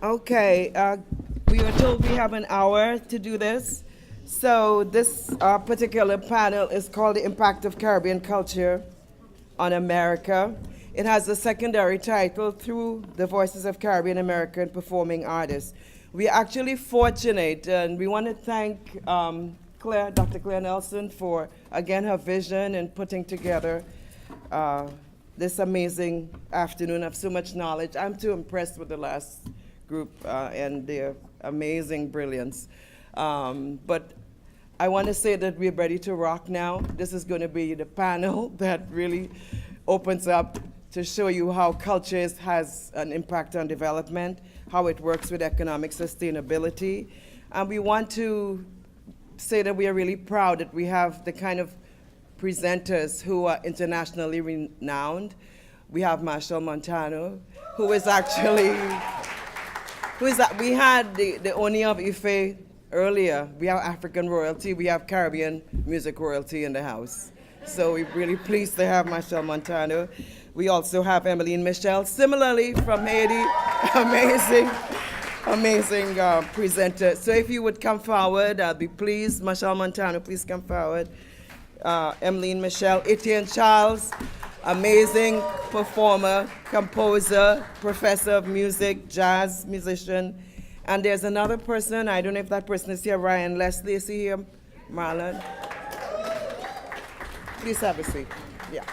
Okay, we were told we have an hour to do this. So this particular panel is called The Impact of Caribbean Culture on America. It has a secondary title, Through the Voices of Caribbean American Performing Artists. We are actually fortunate, and we want to thank Dr. Claire Nelson for, again, her vision in putting together this amazing afternoon of so much knowledge. I'm too impressed with the last group and their amazing brilliance. But I want to say that we're ready to rock now. This is going to be the panel that really opens up to show you how culture has an impact on development, how it works with economic sustainability. And we want to say that we are really proud that we have the kind of presenters who are internationally renowned. We have Machel Montano, who is actually, we had the Oni of Ife earlier. We have African royalty, we have Caribbean music royalty in the house. So we're really pleased to have Machel Montano. We also have Emmeline Michel, similarly from Haiti, amazing presenter. So if you would come forward, I'll be pleased. Machel Montano, please come forward. Emmeline Michel, Etienne Charles, amazing performer, composer, professor of music, jazz musician. And there's another person, I don't know if that person is here, Ryan Leslie, is he here? Marlon? Please have a seat. Yeah.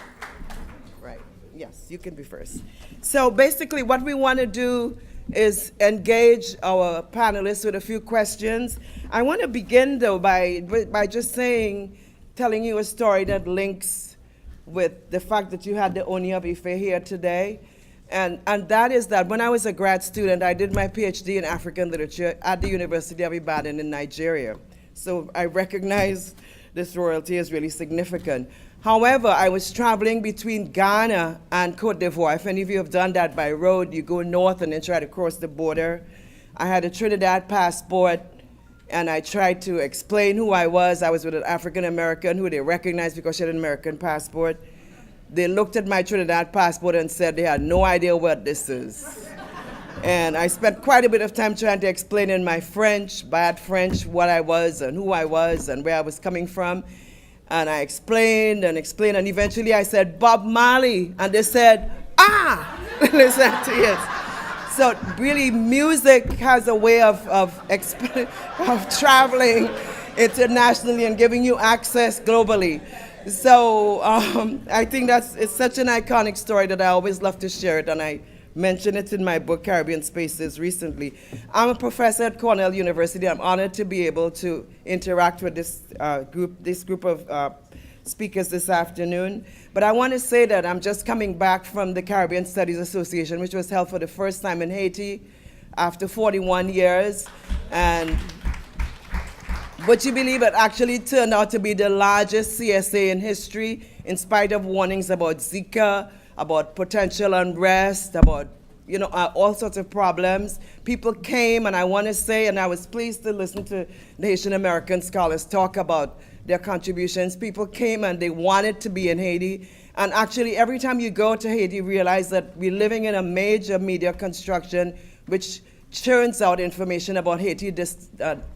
Right. Yes, you can be first. So basically what we want to do is engage our panelists with a few questions. I want to begin though by just telling you a story that links with the fact that you had the Oni of Ife here today. And that is that when I was a grad student, I did my PhD in African literature at the University of Ibadan in Nigeria. So I recognize this royalty is really significant. However, I was traveling between Ghana and Cote d'Ivoire. If any of you have done that by road, you go north and then try to cross the border. I had a Trinidad passport, and I tried to explain who I was. I was with an African American who they recognized because she had an American passport. They looked at my Trinidad passport and said they had no idea what this is. And I spent quite a bit of time trying to explain in my French, bad French, what I was and who I was and where I was coming from. And I explained, and eventually I said, Bob Marley. And they said, ah! Listen to it. So really, music has a way of traveling internationally and giving you access globally. So I think it's such an iconic story that I always love to share it, and I mentioned it in my book, Caribbean Spaces, recently. I'm a professor at Cornell University. I'm honored to be able to interact with this group of speakers this afternoon. But I want to say that I'm just coming back from the Caribbean Studies Association, which was held for the first time in Haiti after 41 years. And would you believe it actually turned out to be the largest CSA in history, in spite of warnings about Zika, about potential unrest, about all sorts of problems. People came, and I want to say, and I was pleased to listen to the Haitian American scholars talk about their contributions. People came and they wanted to be in Haiti. And actually, every time you go to Haiti, you realize that we're living in a major media construction which churns out information about Haiti,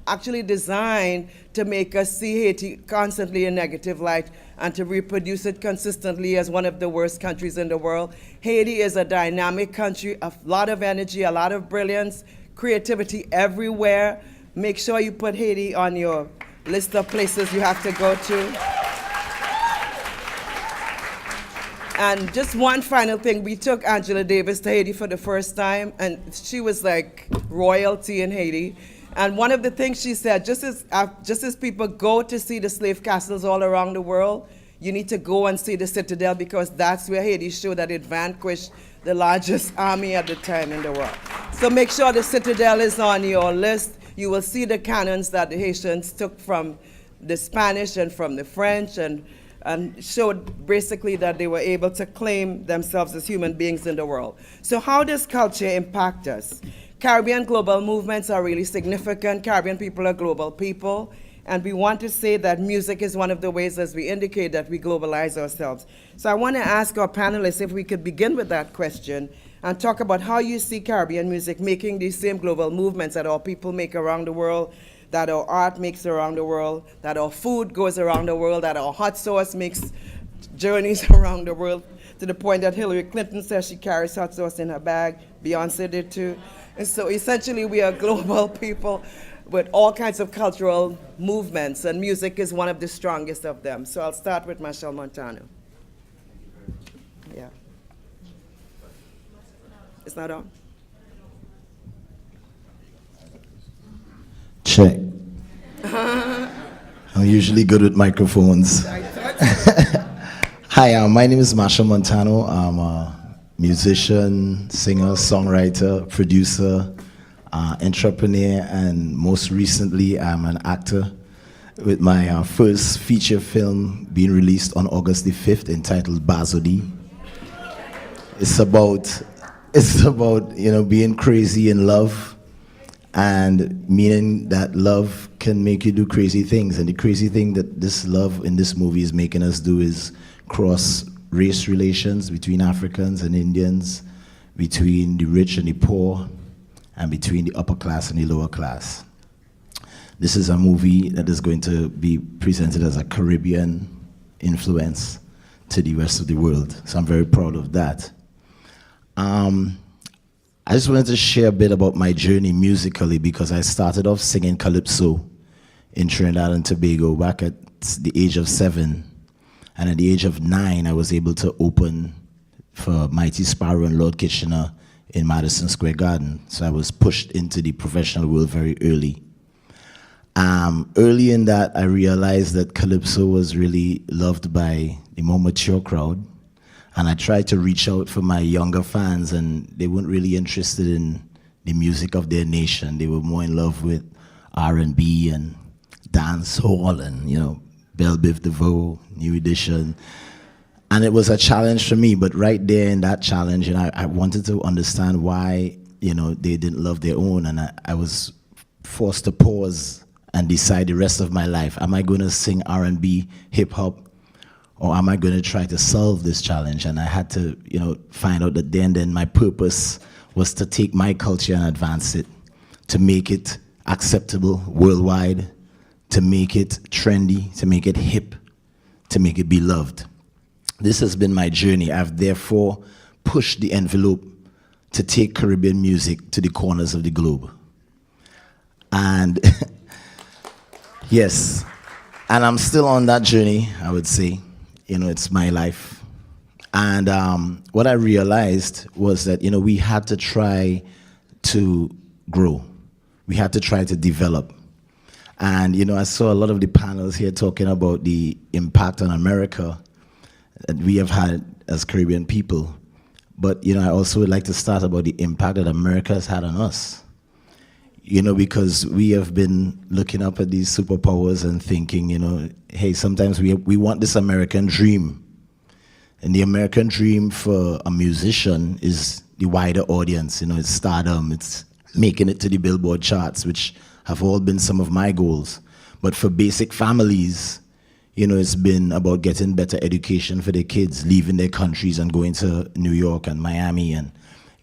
actually designed to make us see Haiti constantly in negative light and to reproduce it consistently as one of the worst countries in the world. Haiti is a dynamic country, a lot of energy, a lot of brilliance, creativity everywhere. Make sure you put Haiti on your list of places you have to go to. And just one final thing, we took Angela Davis to Haiti for the first time, and she was like royalty in Haiti. And one of the things she said, just as people go to see the slave castles all around the world, you need to go and see the Citadel, because that's where Haiti showed that it vanquished the largest army at the time in the world. So make sure the Citadel is on your list. You will see the cannons that the Haitians took from the Spanish and from the French, and showed basically that they were able to claim themselves as human beings in the world. So how does culture impact us? Caribbean global movements are really significant. Caribbean people are global people. And we want to say that music is one of the ways, as we indicate, that we globalize ourselves. So I want to ask our panelists if we could begin with that question. and talk about how you see Caribbean music making these same global movements that our people make around the world, that our art makes around the world, that our food goes around the world, that our hot sauce makes journeys around the world, to the point that Hillary Clinton says she carries hot sauce in her bag. Beyonce did too. And so essentially we are global people with all kinds of cultural movements, and music is one of the strongest of them. So I'll start with Machel Montano. Yeah. It's not on? Check. I'm usually good with microphones. Hi, my name is Machel Montano. I'm a musician, singer, songwriter, producer, entrepreneur, and most recently I'm an actor with my first feature film being released on August the 5th entitled Bazodi. It's about being crazy in love, and meaning that love can make you do crazy things. And the crazy thing that this love in this movie is making us do is cross race relations between Africans and Indians, between the rich and the poor, and between the upper class and the lower class. This is a movie that is going to be presented as a Caribbean influence to the rest of the world. So I'm very proud of that. I just wanted to share a bit about my journey musically, because I started off singing calypso in Trinidad and Tobago back at the age of 7. And at the age of 9, I was able to open for Mighty Sparrow and Lord Kitchener in Madison Square Garden. So I was pushed into the professional world very early. Early in that, I realized that calypso was really loved by the more mature crowd. And I tried to reach out for my younger fans, and they weren't really interested in the music of their nation. They were more in love with R&B and dance hall and, Belle Biv DeVoe, New Edition. And it was a challenge for me, but right there in that challenge, I wanted to understand why, they didn't love their own. And I was forced to pause and decide the rest of my life. Am I going to sing R&B, hip hop, or am I going to try to solve this challenge? And I had to, find out that then my purpose was to take my culture and advance it, to make it acceptable worldwide, to make it trendy, to make it hip, to make it beloved. This has been my journey. I've therefore pushed the envelope to take Caribbean music to the corners of the globe. And yes, and I'm still on that journey, I would say. It's my life. And what I realized was that, we had to try to grow. We had to try to develop. And, I saw a lot of the panels here talking about the impact on America that we have had as Caribbean people. But, I also would like to start about the impact that America has had on us. Because we have been looking up at these superpowers and thinking, hey, sometimes we want this American dream. And the American dream for a musician is the wider audience. It's stardom, it's making it to the Billboard charts, which have all been some of my goals. But for basic families, it's been about getting better education for their kids, leaving their countries and going to New York and Miami and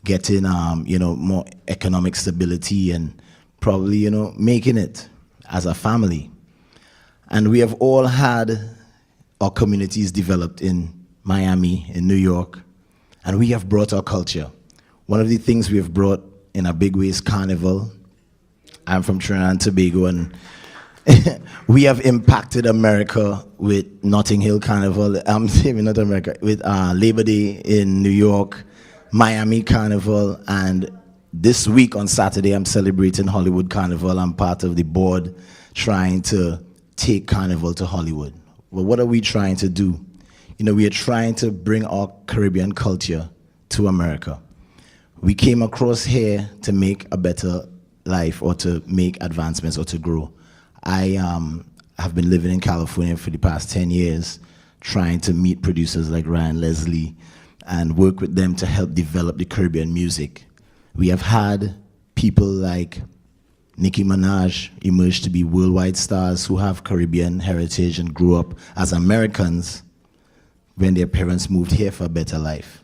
getting, more economic stability and probably, making it as a family. And we have all had our communities developed in Miami, in New York, and we have brought our culture. One of the things we have brought in a big way is Carnival. I'm from Trinidad and Tobago, and we have impacted America with Notting Hill Carnival. I'm saying not America, with Labor Day in New York, Miami Carnival, and this week on Saturday, I'm celebrating Hollywood Carnival. I'm part of the board trying to take Carnival to Hollywood. Well, what are we trying to do? We are trying to bring our Caribbean culture to America. We came across here to make a better life, or to make advancements, or to grow. I have been living in California for the past 10 years, trying to meet producers like Ryan Leslie and work with them to help develop the Caribbean music. We have had people like Nicki Minaj emerge to be worldwide stars who have Caribbean heritage and grew up as Americans when their parents moved here for a better life.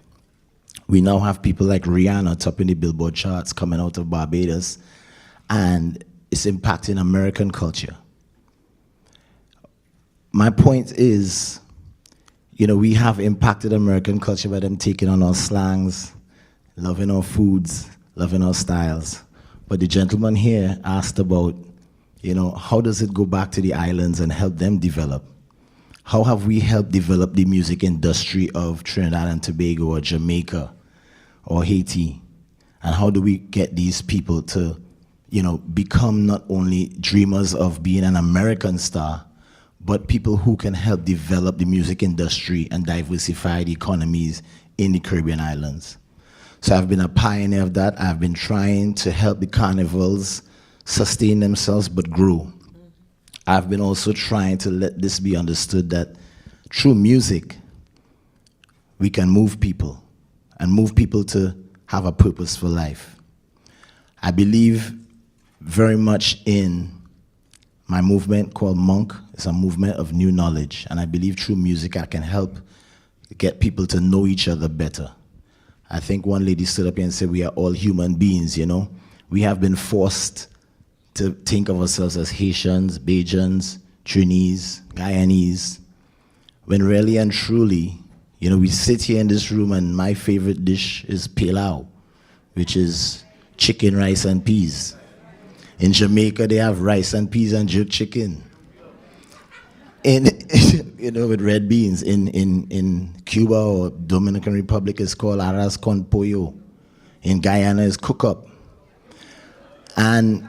We now have people like Rihanna topping the Billboard charts coming out of Barbados, and it's impacting American culture. My point is, we have impacted American culture by them taking on our slangs, loving our foods, loving our styles. But the gentleman here asked about, how does it go back to the islands and help them develop? How have we helped develop the music industry of Trinidad and Tobago or Jamaica or Haiti? And how do we get these people to, become not only dreamers of being an American star, but people who can help develop the music industry and diversify the economies in the Caribbean islands? So I've been a pioneer of that. I've been trying to help the carnivals sustain themselves but grow. I've been also trying to let this be understood that through music, we can move people and move people to have a purposeful life. I believe very much in my movement called Monk. It's a movement of new knowledge, and I believe through music I can help get people to know each other better. I think one lady stood up here and said we are all human beings, We have been forced to think of ourselves as Haitians, Bajans, Trinese, Guyanese, when really and truly, we sit here in this room and my favorite dish is pilau, which is chicken, rice, and peas. In Jamaica, they have rice and peas and jerk chicken. With red beans. In Cuba or Dominican Republic, it's called arroz con pollo. In Guyana, it's cook up. And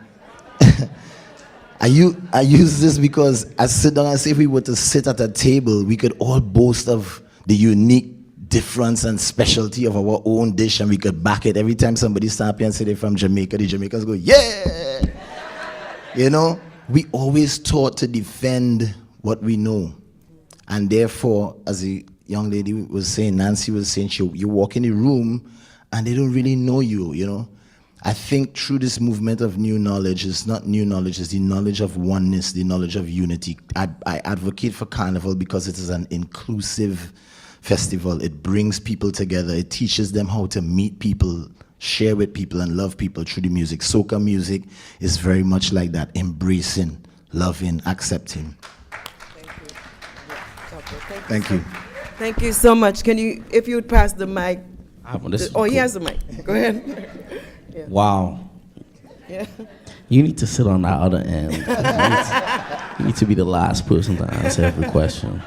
I use this because I sit down and say if we were to sit at a table, we could all boast of the unique difference and specialty of our own dish, and we could back it. Every time somebody stand up here and say they're from Jamaica, the Jamaicans go, yeah! We always taught to defend what we know. And therefore, as the young lady was saying, Nancy was saying, you walk in the room and they don't really know you, I think through this movement of new knowledge, it's not new knowledge, it's the knowledge of oneness, the knowledge of unity. I advocate for Carnival because it is an inclusive festival. It brings people together. It teaches them how to meet people, share with people, and love people through the music. Soca music is very much like that, embracing, loving, accepting. Thank you. Thank you so much. If you would pass the mic. He has the mic. Go ahead. Yeah. Wow. Yeah. You need to sit on that other end. You need to be the last person to answer every question.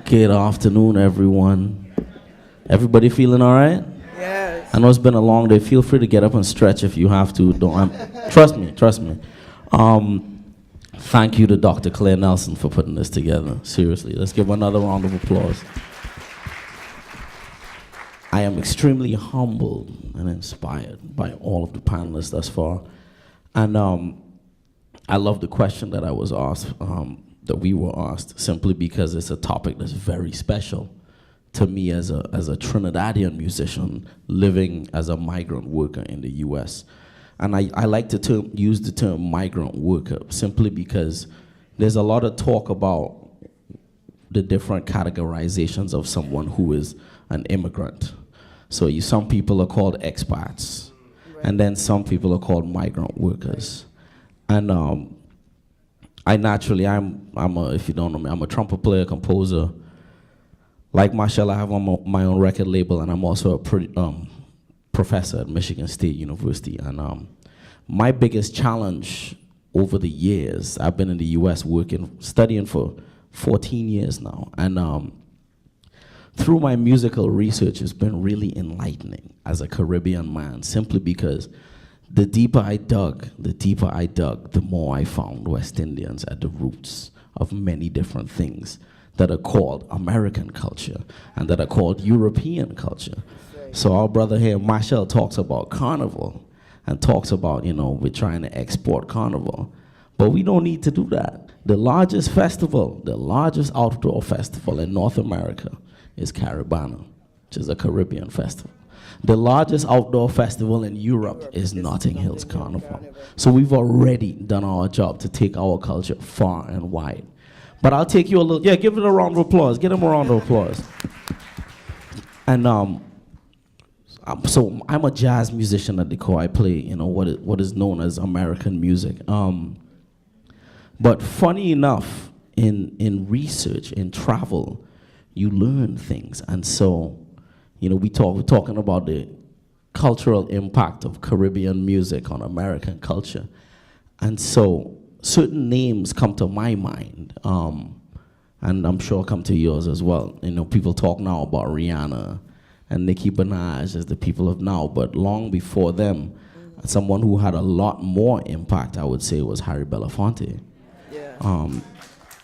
Good afternoon, everyone. Everybody feeling all right? Yes. I know it's been a long day. Feel free to get up and stretch if you have to. Trust me. Thank you to Dr. Claire Nelson for putting this together. Seriously, let's give another round of applause. I am extremely humbled and inspired by all of the panelists thus far. And I love the question that I was asked, that we were asked, simply because it's a topic that's very special to me as a Trinidadian musician living as a migrant worker in the US. And I like to use the term migrant worker simply because there's a lot of talk about the different categorizations of someone who is an immigrant. So some people are called expats, and then some people are called migrant workers. And if you don't know me, I'm a trumpet player, composer. Like Marshall, I have my own record label, and I'm also a professor at Michigan State University. And my biggest challenge over the years, I've been in the US studying for 14 years now. And through my musical research, it's been really enlightening as a Caribbean man, simply because the deeper I dug, the more I found West Indians at the roots of many different things that are called American culture and that are called European culture. So our brother here, Marshall, talks about Carnival and talks about, we're trying to export Carnival. But we don't need to do that. The largest outdoor festival in North America is Caribana, which is a Caribbean festival. The largest outdoor festival in Europe is Notting Hills Carnival. So we've already done our job to take our culture far and wide. But I'll take you give it a round of applause. Give them a round of applause. And So I'm a jazz musician at the core. I play, what is known as American music. But funny enough, in research, in travel, you learn things. And so, we're talking about the cultural impact of Caribbean music on American culture. And so certain names come to my mind, and I'm sure come to yours as well. People talk now about Rihanna and Nicki Minaj as the people of now, but long before them, someone who had a lot more impact, I would say, was Harry Belafonte. Yeah.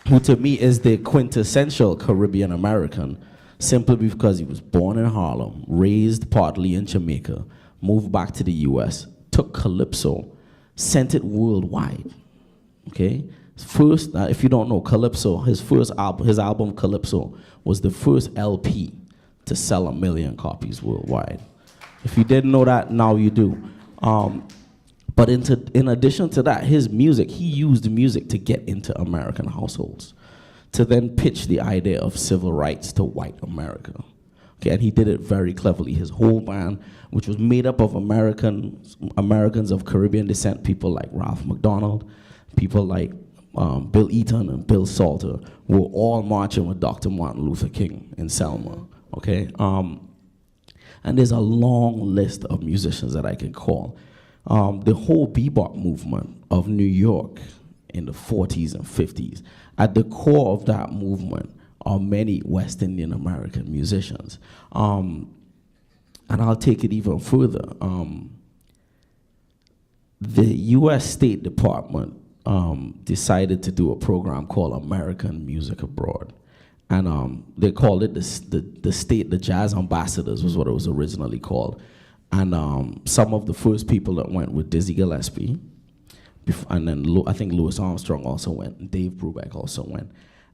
Who to me is the quintessential Caribbean American, simply because he was born in Harlem, raised partly in Jamaica, moved back to the US, took Calypso, sent it worldwide. Okay? First, if you don't know, Calypso, his album Calypso was the first LP to sell 1 million copies worldwide. If you didn't know that, now you do. But in addition to that, his music, he used music to get into American households, to then pitch the idea of civil rights to white America. Okay, and he did it very cleverly. His whole band, which was made up of Americans of Caribbean descent, people like Ralph McDonald, people like Bill Eaton and Bill Salter, were all marching with Dr. Martin Luther King in Selma. Okay, and there's a long list of musicians that I can call. The whole bebop movement of New York in the 40s and 50s, at the core of that movement are many West Indian American musicians. And I'll take it even further. The US State Department decided to do a program called American Music Abroad. And they called it the Jazz Ambassadors was what it was originally called. And some of the first people that went were Dizzy Gillespie, and then I think Louis Armstrong also went, and Dave Brubeck also went.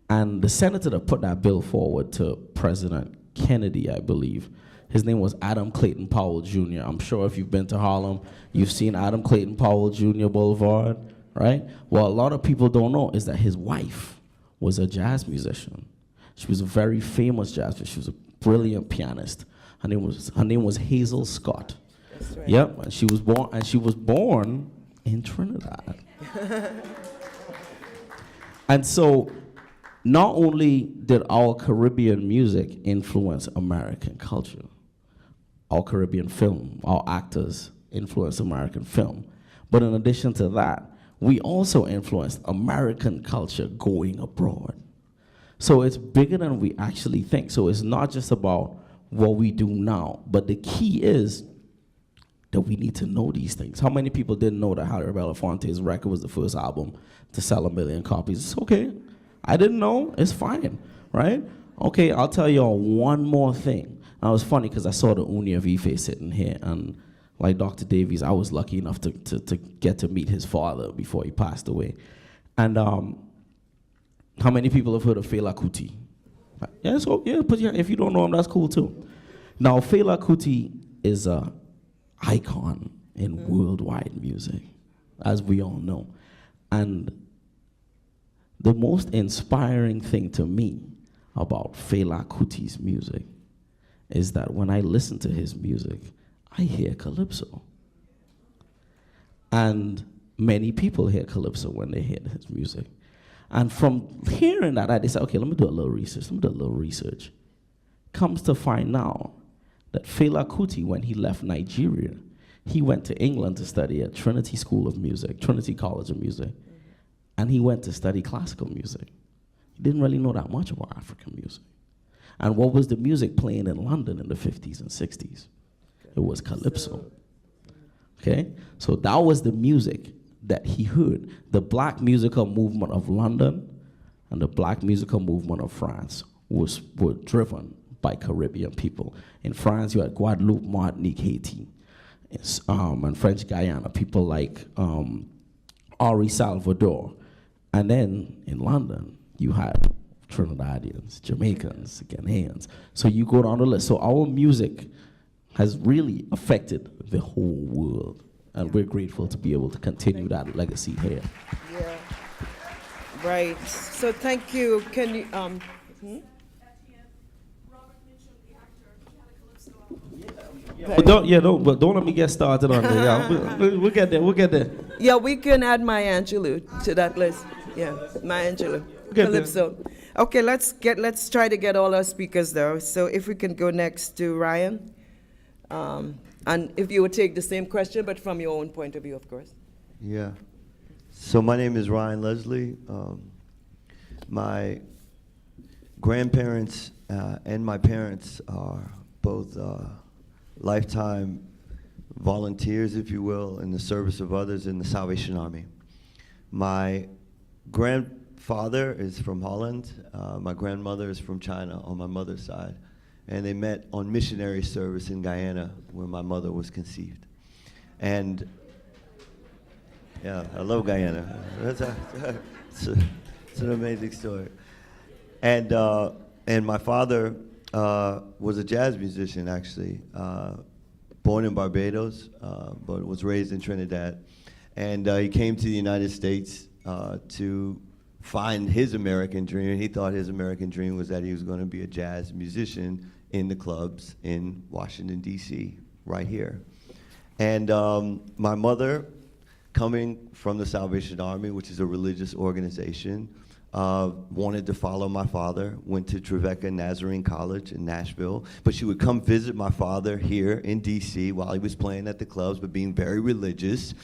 And the senator that put that bill forward to President Kennedy, I believe, his name was Adam Clayton Powell Jr. I'm sure if you've been to Harlem, you've seen Adam Clayton Powell Jr. Boulevard, right? Well, a lot of people don't know is that his wife was a jazz musician. She was a very famous jazz musician. She was a brilliant pianist. Her name was Hazel Scott. That's right. Yep, and she was born in Trinidad. And so, not only did our Caribbean music influence American culture, our Caribbean film, our actors influenced American film, but in addition to that, we also influenced American culture going abroad. So it's bigger than we actually think. So it's not just about what we do now, but the key is that we need to know these things. How many people didn't know that Harry Belafonte's record was the first album to sell 1 million copies? It's okay. I didn't know. It's fine, right? Okay, I'll tell y'all one more thing. Now, it was funny because I saw the Uni of Ife sitting here, and like Dr. Davies, I was lucky enough to get to meet his father before he passed away. And how many people have heard of Fela Kuti? Yeah, so yeah, but yeah, if you don't know him, that's cool too. Now, Fela Kuti is an icon in worldwide music, as we all know. And the most inspiring thing to me about Fela Kuti's music is that when I listen to his music, I hear Calypso. And many people hear Calypso when they hear his music. And from hearing that, I decided, okay, let me do a little research. Comes to find out that Fela Kuti, when he left Nigeria, he went to England to study at Trinity School of Music, Trinity College of Music, and he went to study classical music. He didn't really know that much about African music. And what was the music playing in London in the 50s and 60s? It was Calypso. Okay? So that was the music that he heard. The black musical movement of London and the black musical movement of France were driven by Caribbean people. In France, you had Guadeloupe, Martinique, Haiti, and French Guyana, people like Henri Salvador. And then in London, you had Trinidadians, Jamaicans, Ghanaians. So you go down the list. So our music has really affected the whole world. And we're grateful to be able to continue that legacy here. Yeah. Right. So thank you. Can you At the end, Robert Mitchum, the actor, he had a Calypso album. But don't let me get started on that. Yeah, we'll get there. We'll get there. Yeah, we can add Maya Angelou to that list. Yeah, Maya Angelou. Good. Calypso. Okay, let's try to get all our speakers though. So if we can go next to Ryan. And if you would take the same question, but from your own point of view, of course. Yeah. So my name is Ryan Leslie. My grandparents and my parents are both lifetime volunteers, if you will, in the service of others in the Salvation Army. My grandfather is from Holland. My grandmother is from China on my mother's side. And they met on missionary service in Guyana, where my mother was conceived. And yeah, I love Guyana. It's an amazing story. And my father was a jazz musician, actually, born in Barbados, but was raised in Trinidad. And he came to the United States to find his American dream. He thought his American dream was that he was going to be a jazz musician in the clubs in Washington, D.C., right here. And my mother, coming from the Salvation Army, which is a religious organization, wanted to follow my father, went to Trevecca Nazarene College in Nashville, but she would come visit my father here in D.C. while he was playing at the clubs, but being very religious.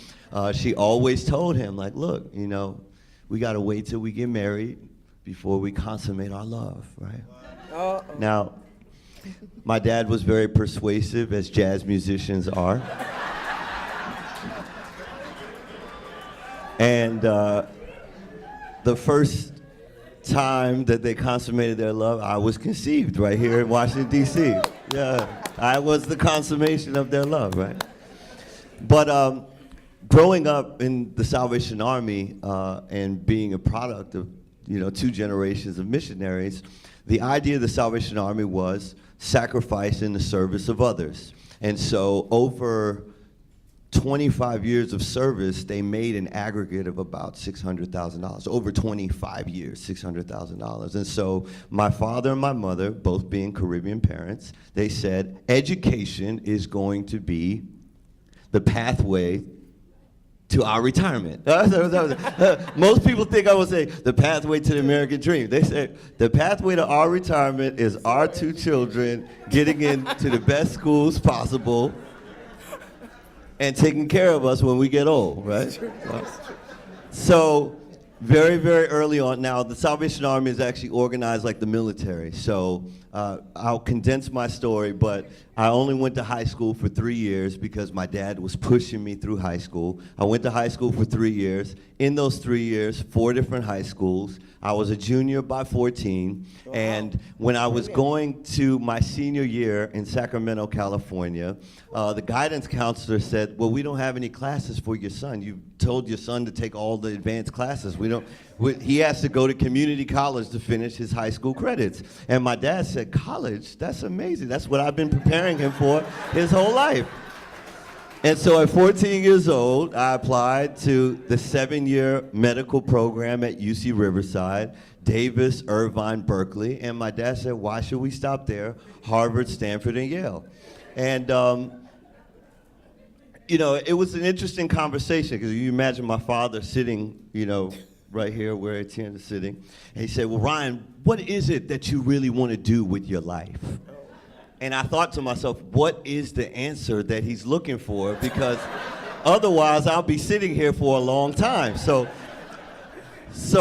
She always told him, like, look, you know, we got to wait till we get married before we consummate our love, right? Uh-oh. Now, my dad was very persuasive, as jazz musicians are. And the first time that they consummated their love, I was conceived right here in Washington, D.C. Yeah, I was the consummation of their love, right? But growing up in the Salvation Army and being a product of, you know, 2 generations of missionaries, the idea of the Salvation Army was sacrifice in the service of others. And so over 25 years of service, they made an aggregate of about $600,000. Over 25 years, $600,000. And so my father and my mother, both being Caribbean parents, they said education is going to be the pathway to our retirement. Most people think I would say the pathway to the American dream. They say the pathway to our retirement is our 2 children getting into the best schools possible and taking care of us when we get old, right? So very, very early on, now the Salvation Army is actually organized like the military. So I'll condense my story, but I only went to high school for 3 years because my dad was pushing me through high school. I went to high school for 3 years. In those 3 years, 4 different high schools. I was a junior by 14, and when I was going to my senior year in Sacramento, California, the guidance counselor said, well, we don't have any classes for your son. You told your son to take all the advanced classes. He has to go to community college to finish his high school credits. And my dad said, college? That's amazing. That's what I've been preparing him for his whole life. And so at 14 years old, I applied to the 7-year medical program at UC Riverside, Davis, Irvine, Berkeley. And my dad said, why should we stop there? Harvard, Stanford, and Yale. And, you know, it was an interesting conversation because you imagine my father sitting, you know, right here where Etienne is sitting. And he said, well, Ryan, what is it that you really want to do with your life? And I thought to myself, what is the answer that he's looking for? Because otherwise, I'll be sitting here for a long time. So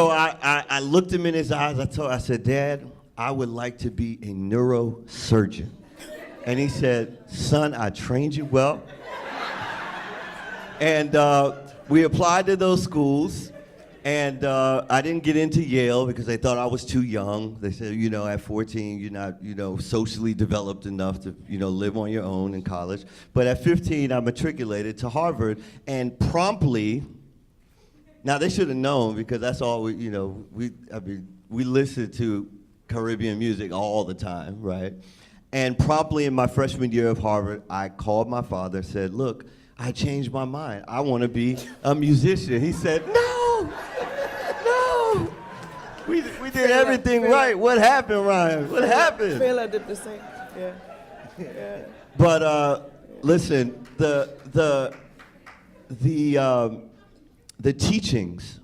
I looked him in his eyes. I said, Dad, I would like to be a neurosurgeon. And he said, son, I trained you well. And we applied to those schools. And I didn't get into Yale because they thought I was too young. They said, you know, at 14, you're not, you know, socially developed enough to, you know, live on your own in college. But at 15, I matriculated to Harvard and promptly, now they should have known because that's all we, you know, we listened to Caribbean music all the time, right? And promptly in my freshman year of Harvard, I called my father, said, look, I changed my mind. I want to be a musician. He said, no. We did everything right. What happened, Ryan? What happened? Fela did the same. Yeah. But Listen, the teachings.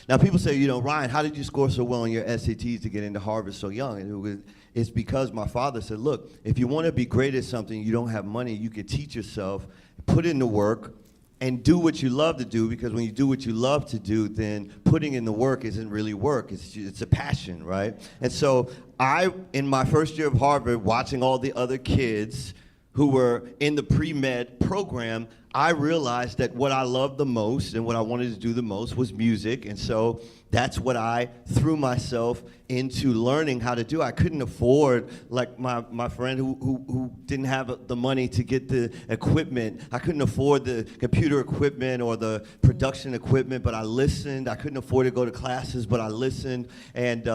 Now, people say, you know, Ryan, how did you score so well on your SATs to get into Harvard so young? And it's because my father said, look, if you want to be great at something, you don't have money, you can teach yourself, put in the work, and do what you love to do, because when you do what you love to do, then putting in the work isn't really work, it's a passion, right? And so in my first year of Harvard, watching all the other kids who were in the pre-med program, I realized that what I loved the most and what I wanted to do the most was music, and so that's what I threw myself into learning how to do. I couldn't afford, like my friend who didn't have the money to get the equipment. I couldn't afford the computer equipment or the production equipment, but I listened. I couldn't afford to go to classes, but I listened. And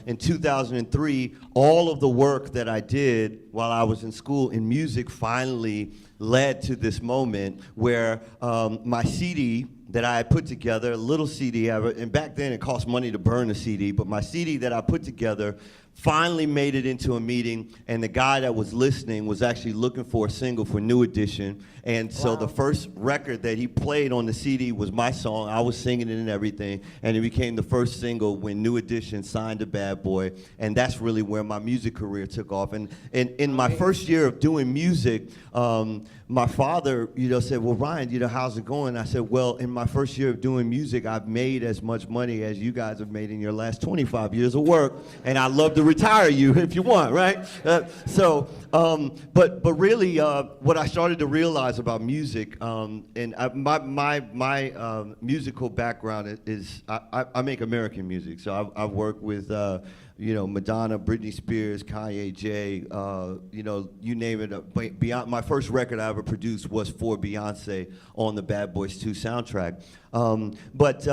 in 2003, all of the work that I did while I was in school in music finally led to this moment where my CD that I had put together, a little CD, and back then it cost money to burn a CD, but my CD that I put together finally made it into a meeting, and the guy that was listening was actually looking for a single for New Edition, and so the first record that he played on the CD was my song. I was singing it and everything, and it became the first single when New Edition signed to Bad Boy, and that's really where my music career took off. And in my first year of doing music, my father, said, well, Ryan, how's it going? I said, well, in my first year of doing music, I've made as much money as you guys have made in your last 25 years of work, and I'd love to retire you if you want, right? But really, what I started to realize about music, and my musical background is I make American music. So I've worked with Madonna, Britney Spears, Kanye, Jay, you name it. Beyond, my first record I ever produced was for Beyonce on the Bad Boys 2 soundtrack. But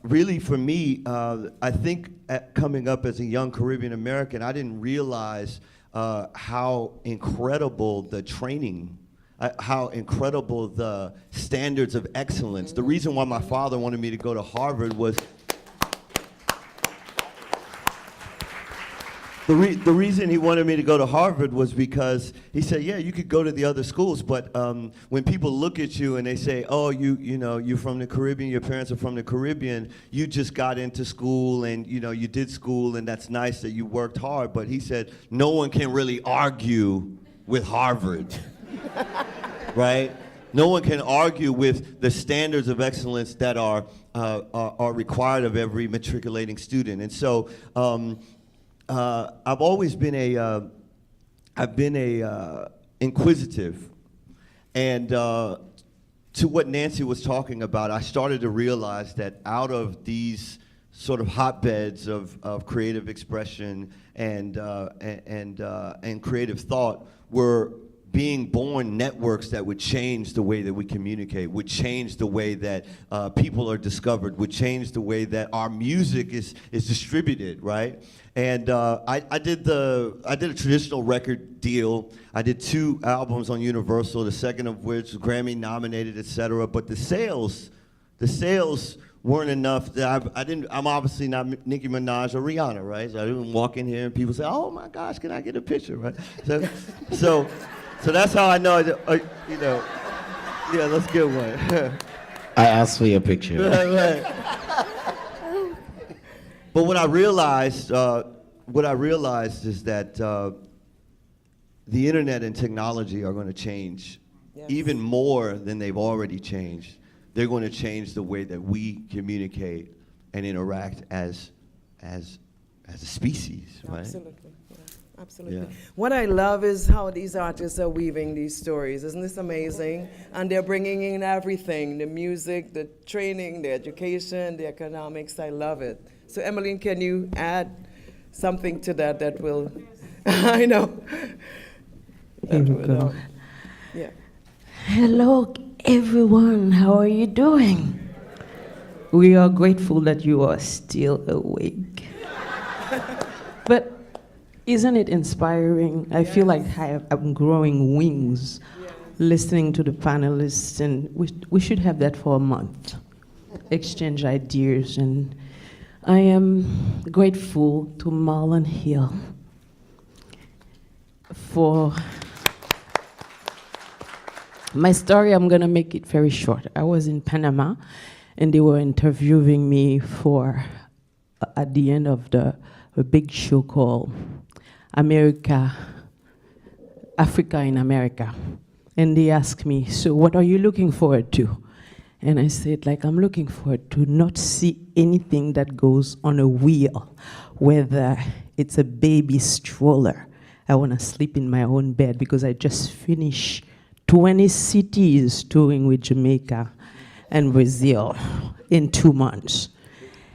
really for me, I think coming up as a young Caribbean American, I didn't realize how incredible the training, how incredible the standards of excellence. The reason why my father wanted me to go to Harvard was The reason he wanted me to go to Harvard was because he said, yeah, you could go to the other schools, but when people look at you and they say, oh, you're from the Caribbean, your parents are from the Caribbean, you just got into school and you did school, and that's nice that you worked hard, but he said, no one can really argue with Harvard, right? No one can argue with the standards of excellence that are required of every matriculating student. And so I've always been inquisitive, and to what Nancy was talking about, I started to realize that out of these sort of hotbeds of creative expression and creative thought were being born networks that would change the way that we communicate, would change the way that people are discovered, would change the way that our music is distributed, right? And I did a traditional record deal. I did 2 albums on Universal, the second of which was Grammy nominated, etc. But the sales weren't enough. I'm obviously not Nicki Minaj or Rihanna, right? So I didn't walk in here and people say, "Oh my gosh, can I get a picture?" Right? So that's how I know. Yeah, let's get one. I asked for your picture. Right. But what I realized is that the internet and technology are going to change even more than they've already changed. They're going to change the way that we communicate and interact as a species, right? Absolutely. Yeah, absolutely. Yeah. What I love is how these artists are weaving these stories. Isn't this amazing? And they're bringing in everything, the music, the training, the education, the economics. I love it. So Emmeline, can you add something to that will, I know. Here we go. Yeah. Hello, everyone. How are you doing? We are grateful that you are still awake. But isn't it inspiring? I feel like I'm growing wings listening to the panelists, and we should have that for a month. Exchange ideas, and I am grateful to Marlon Hill My story, I'm going to make it very short. I was in Panama, and they were interviewing me for, at the end of a big show called Africa in America. And they asked me, so what are you looking forward to? And I said, like, I'm looking forward to not see anything that goes on a wheel, whether it's a baby stroller. I want to sleep in my own bed because I just finished 20 cities touring with Jamaica and Brazil in 2 months.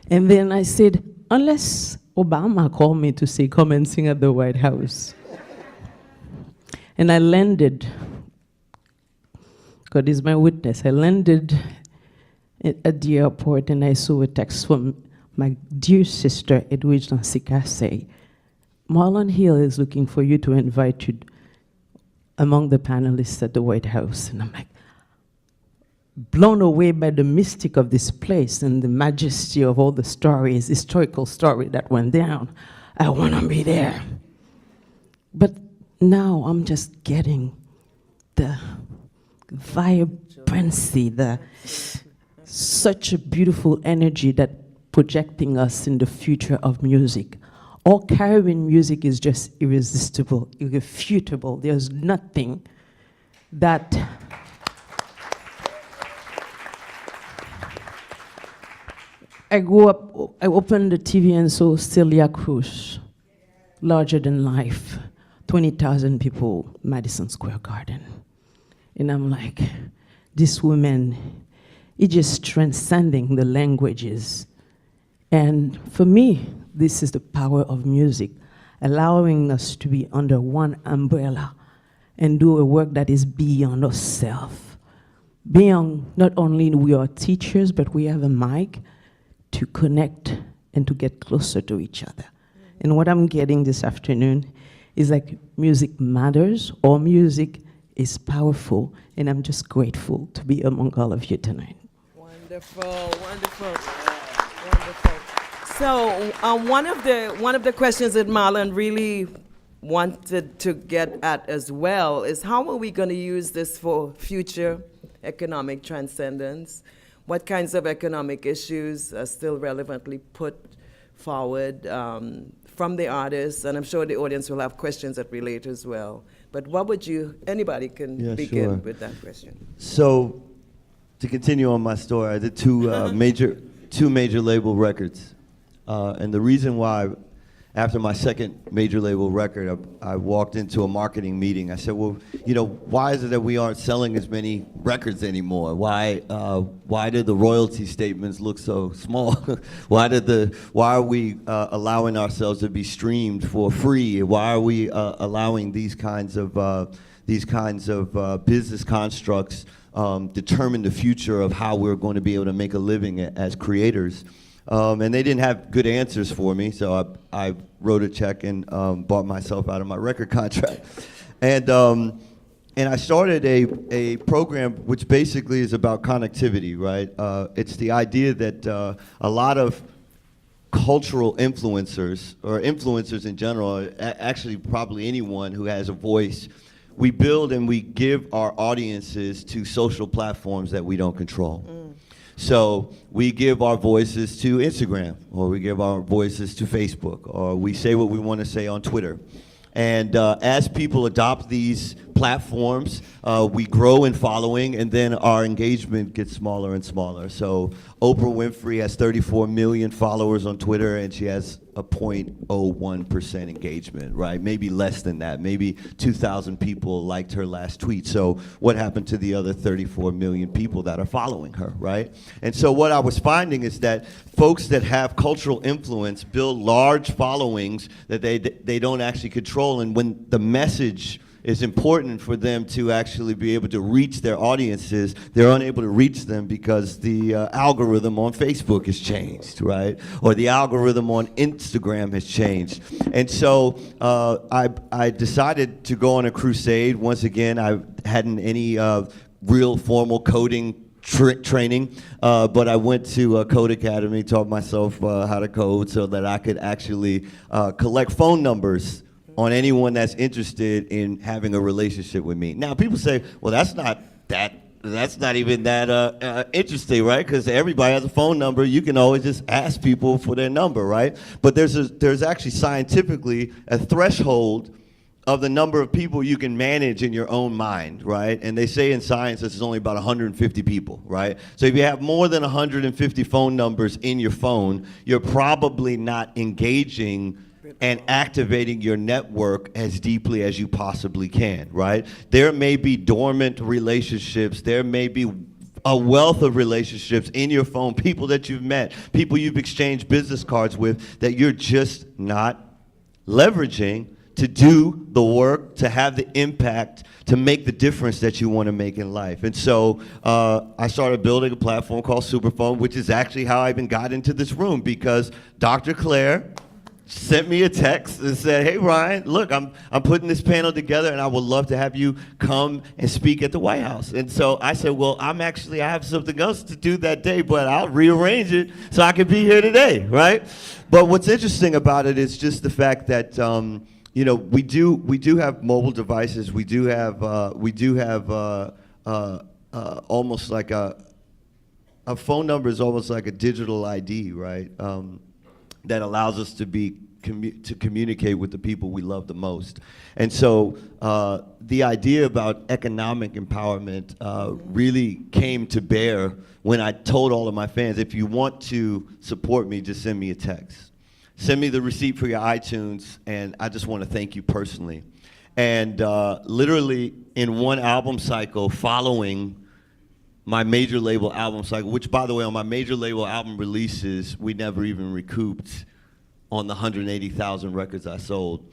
And then I said, unless Obama called me to say, come and sing at the White House. And I landed, God is my witness, I landed at the airport and I saw a text from my dear sister, Edwidge Sika, say, Marlon Hill is looking for you to invite you among the panelists at the White House. And I'm like, blown away by the mystic of this place and the majesty of all the stories, historical story that went down. I want to be there. But now I'm just getting the vibrancy, such a beautiful energy that projecting us in the future of music. All Caribbean music is just irresistible, irrefutable. There's nothing that I grew up, I opened the TV and saw Celia Cruz, larger than life, 20,000 people, Madison Square Garden. And I'm like, this woman is just transcending the languages. And for me, this is the power of music, allowing us to be under one umbrella and do a work that is beyond ourselves. Beyond, not only we are teachers, but we have a mic to connect and to get closer to each other. And what I'm getting this afternoon is like music matters, or music is powerful, and I'm just grateful to be among all of you tonight. Wonderful, wonderful, wonderful. So one of the questions that Marlon really wanted to get at as well is how are we going to use this for future economic transcendence? What kinds of economic issues are still relevantly put forward from the artists? And I'm sure the audience will have questions that relate as well. But what would anybody can begin with that question. So, to continue on my story, I did two major label records. And the reason why, after my second major label record, I walked into a marketing meeting. I said, well, why is it that we aren't selling as many records anymore? Why did the royalty statements look so small? Why are we allowing ourselves to be streamed for free? Why are we allowing these kinds of business constructs determine the future of how we're going to be able to make a living as creators? And they didn't have good answers for me, so I wrote a check and bought myself out of my record contract. And I started a program which basically is about connectivity, right? It's the idea that a lot of cultural influencers, or influencers in general, actually probably anyone who has a voice, we build and we give our audiences to social platforms that we don't control. So we give our voices to Instagram, or we give our voices to Facebook, or we say what we want to say on Twitter. And as people adopt these platforms, we grow in following, and then our engagement gets smaller and smaller. So Oprah Winfrey has 34 million followers on Twitter, and she has a 0.01% engagement, right? Maybe less than that. Maybe 2,000 people liked her last tweet. So what happened to the other 34 million people that are following her, right? And so what I was finding is that folks that have cultural influence build large followings that they don't actually control, and when the message is important for them to actually be able to reach their audiences, they're unable to reach them because the algorithm on Facebook has changed, right? Or the algorithm on Instagram has changed. And so I decided to go on a crusade. Once again, I hadn't any real formal coding training, but I went to a Code Academy, taught myself how to code so that I could actually collect phone numbers on anyone that's interested in having a relationship with me. Now, people say, well, that's not that's not even that interesting, right? Because everybody has a phone number. You can always just ask people for their number, right? But there's actually scientifically a threshold of the number of people you can manage in your own mind, right? And they say in science this is only about 150 people, right? So if you have more than 150 phone numbers in your phone, you're probably not engaging and activating your network as deeply as you possibly can, right? There may be dormant relationships, there may be a wealth of relationships in your phone, people that you've met, people you've exchanged business cards with that you're just not leveraging to do the work, to have the impact, to make the difference that you want to make in life. And so I started building a platform called Superphone, which is actually how I even got into this room, because Dr. Claire sent me a text and said, hey, Ryan, look, I'm putting this panel together and I would love to have you come and speak at the White House. And so I said, well, I have something else to do that day, but I'll rearrange it so I can be here today, right? But what's interesting about it is just the fact that you know, we do have mobile devices. We do have almost like a phone number is almost like a digital ID, right? That allows us to communicate with the people we love the most. And so the idea about economic empowerment really came to bear when I told all of my fans, if you want to support me, just send me a text. Send me the receipt for your iTunes, and I just want to thank you personally. And literally in one album cycle following my major label album cycle, which, by the way, on my major label album releases, we never even recouped on the 180,000 records I sold.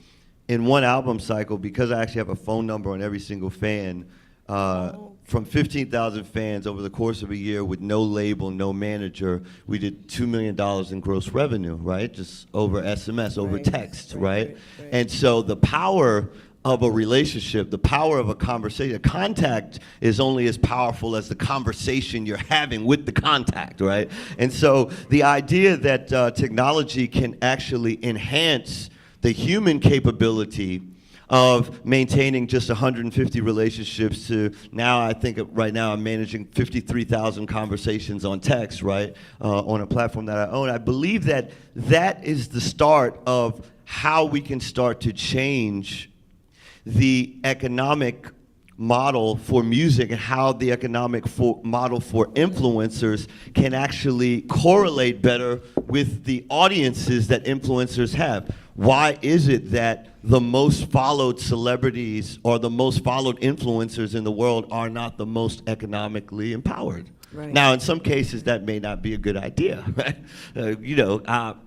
In one album cycle, because I actually have a phone number on every single fan, from 15,000 fans over the course of a year with no label, no manager, we did $2 million in gross revenue, right? Just over SMS, over text, right? And so the power of a relationship, the power of a conversation, a contact is only as powerful as the conversation you're having with the contact, right? And so the idea that technology can actually enhance the human capability of maintaining just 150 relationships to now, I think right now I'm managing 53,000 conversations on text, right, on a platform that I own. I believe that that is the start of how we can start to change the economic model for music and how the economic model for influencers can actually correlate better with the audiences that influencers have. Why is it that the most followed celebrities or the most followed influencers in the world are not the most economically empowered? Right. Now, in some cases, that may not be a good idea, right? You know,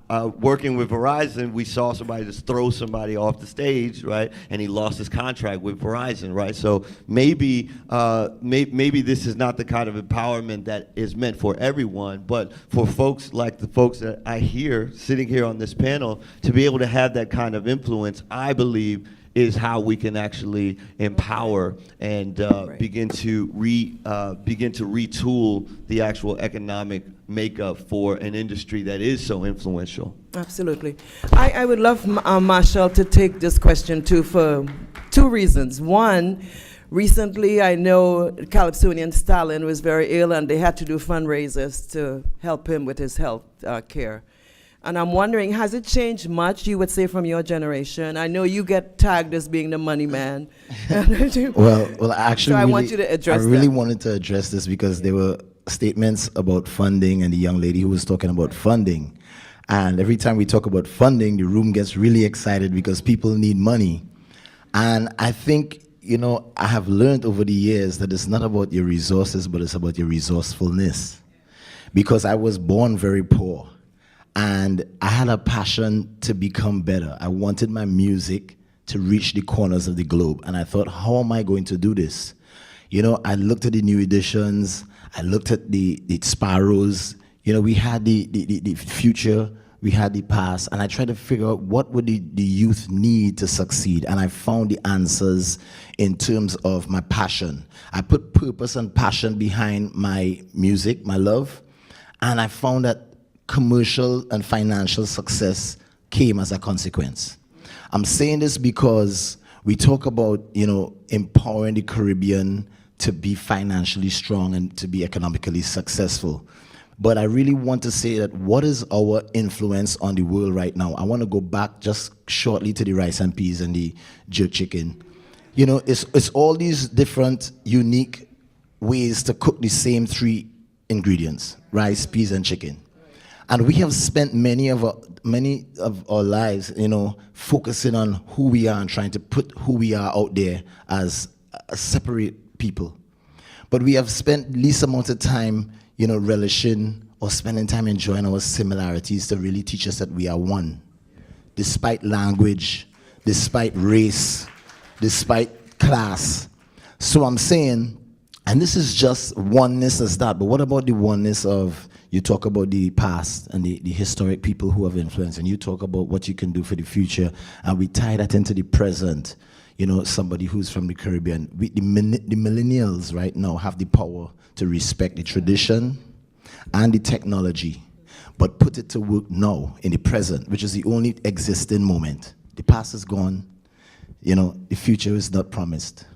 working with Verizon, we saw somebody just throw somebody off the stage, right? And he lost his contract with Verizon, right? So maybe this is not the kind of empowerment that is meant for everyone, but for folks like the folks that I hear sitting here on this panel, to be able to have that kind of influence, I believe, is how we can actually empower and begin to retool the actual economic makeup for an industry that is so influential. Absolutely. I would love Marshall to take this question too for two reasons. One, recently I know Calypsonian Stalin was very ill and they had to do fundraisers to help him with his health care. And I'm wondering, has it changed much, you would say, from your generation? I know you get tagged as being the money man. Well, actually, so I want you to address I really that. wanted to address this because there were statements about funding and the young lady who was talking about funding. And every time we talk about funding, the room gets really excited because people need money. And I think, you know, I have learned over the years that it's not about your resources, but it's about your resourcefulness. Because I was born very poor. And I had a passion to become better. I wanted my music to reach the corners of the globe. And I thought, how am I going to do this? You know, I looked at the new editions. I looked at the Sparrows. You know, we had the future. We had the past. And I tried to figure out what would the youth need to succeed. And I found the answers in terms of my passion. I put purpose and passion behind my music, my love. And I found that commercial and financial success came as a consequence. I'm saying this because we talk about, you know, empowering the Caribbean to be financially strong and to be economically successful. But I really want to say that what is our influence on the world right now? I want to go back just shortly to the rice and peas and the jerk chicken. You know, it's all these different unique ways to cook the same three ingredients: rice, peas, and chicken. And we have spent many of our lives, you know, focusing on who we are and trying to put who we are out there as separate people. But we have spent least amount of time, you know, relishing or spending time enjoying our similarities to really teach us that we are one, despite language, despite race, despite class. So I'm saying, and this is just oneness as that, but what about the oneness of, you talk about the past and the historic people who have influence, and you talk about what you can do for the future, and we tie that into the present. You know, somebody who's from the Caribbean, the millennials right now have the power to respect the tradition and the technology, but put it to work now in the present, which is the only existing moment. The past is gone. You know, the future is not promised.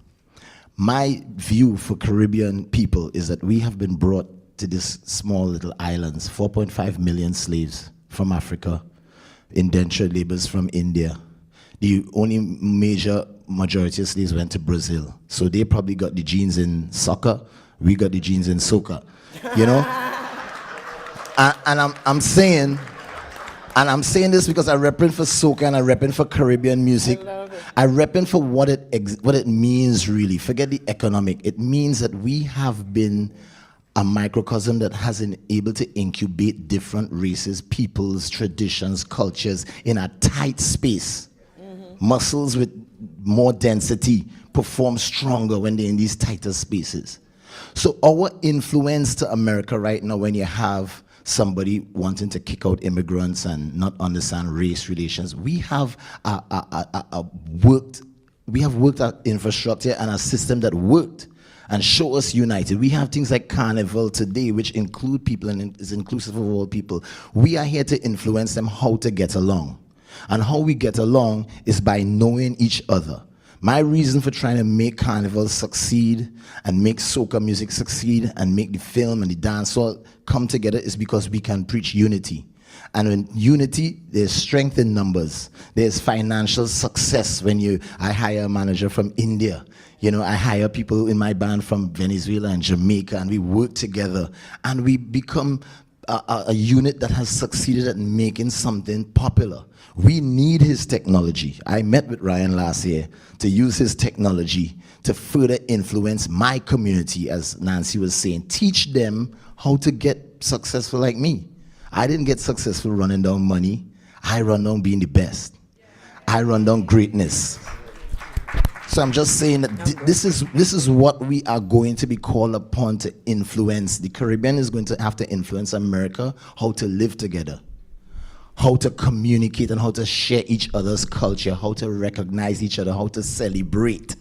My view for Caribbean people is that we have been brought to these small little islands, 4.5 million slaves from Africa, indentured laborers from India. The only major majority of slaves went to Brazil. So they probably got the genes in soccer, we got the genes in soca, you know? and I'm saying this because I represent for soca and I represent for Caribbean music. I represent for what it means really. Forget the economic. It means that we have been a microcosm that has been able to incubate different races, peoples, traditions, cultures in a tight space. Muscles with more density perform stronger when they're in these tighter spaces. So our influence to America right now, when you have somebody wanting to kick out immigrants and not understand race relations, we have worked our infrastructure and a system that worked and show us united. We have things like Carnival today, which include people and is inclusive of all people. We are here to influence them how to get along. And how we get along is by knowing each other. My reason for trying to make Carnival succeed and make soca music succeed and make the film and the dancehall come together is because we can preach unity. And in unity, there's strength in numbers. There's financial success when I hire a manager from India. You know, I hire people in my band from Venezuela and Jamaica, and we work together, and we become a unit that has succeeded at making something popular. We need his technology. I met with Ryan last year to use his technology to further influence my community, as Nancy was saying. Teach them how to get successful like me. I didn't get successful running down money. I run down being the best. I run down greatness. So I'm just saying that this is what we are going to be called upon to influence. The Caribbean is going to have to influence America how to live together, how to communicate and how to share each other's culture, how to recognize each other, how to celebrate.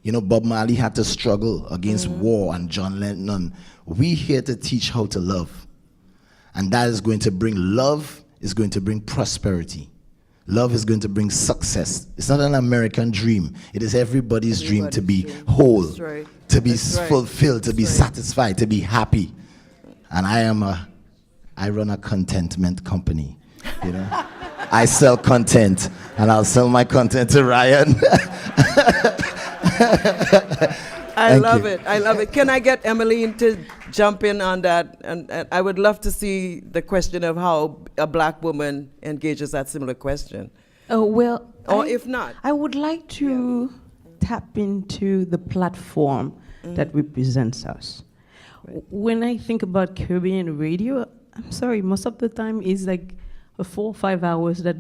You know, Bob Marley had to struggle against war, and John Lennon. We here to teach how to love. And that is going to bring love, is going to bring prosperity. Love is going to bring success. It's not an American dream. It is everybody's dream to be whole, to be fulfilled, to be satisfied, to be happy. And I run a contentment company, you know. I sell content, and I'll sell my content to Ryan. I love it. I love it. Can I get Emmeline to jump in on that? And I would love to see the question of how a black woman engages that similar question. Oh, well. Or if not. I would like to tap into the platform that represents us. When I think about Caribbean radio, I'm sorry, most of the time it's like 4 or 5 hours that